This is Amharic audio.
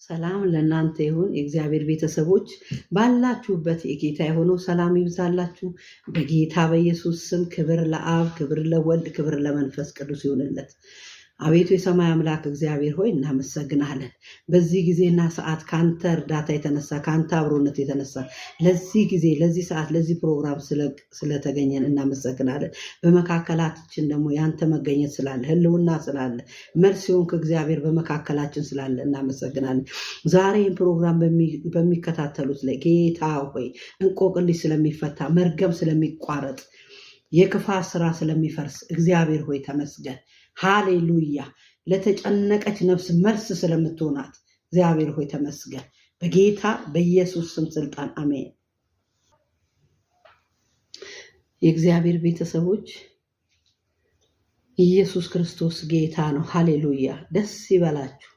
ሰላም ለእናንተ ይሁን የእግዚአብሔር ቤተሰቦች ባላችሁበት የጌታ የሆነው ሰላም ይብዛላችሁ በጌታ በኢየሱስ ስም። ክብር ለአብ፣ ክብር ለወልድ፣ ክብር ለመንፈስ ቅዱስ ይሁንለት። አቤቱ የሰማይ አምላክ እግዚአብሔር ሆይ እናመሰግናለን። በዚህ ጊዜና ሰዓት ካንተ እርዳታ የተነሳ ካንተ አብሮነት የተነሳ ለዚህ ጊዜ ለዚህ ሰዓት ለዚህ ፕሮግራም ስለተገኘን እናመሰግናለን። በመካከላችን ደግሞ ያንተ መገኘት ስላለ ህልውና ስላለ መልስ የሆንክ እግዚአብሔር በመካከላችን ስላለ እናመሰግናለን። ዛሬን ፕሮግራም በሚከታተሉት ላይ ጌታ ሆይ እንቆቅልሽ ስለሚፈታ መርገም ስለሚቋረጥ የክፋት ስራ ስለሚፈርስ እግዚአብሔር ሆይ ተመስገን። ሃሌሉያ። ለተጨነቀች ነፍስ መልስ ስለምትሆናት እግዚአብሔር ሆይ ተመስገን። በጌታ በኢየሱስ ስም ስልጣን አሜን። የእግዚአብሔር ቤተሰቦች ኢየሱስ ክርስቶስ ጌታ ነው። ሃሌሉያ። ደስ ይበላችሁ።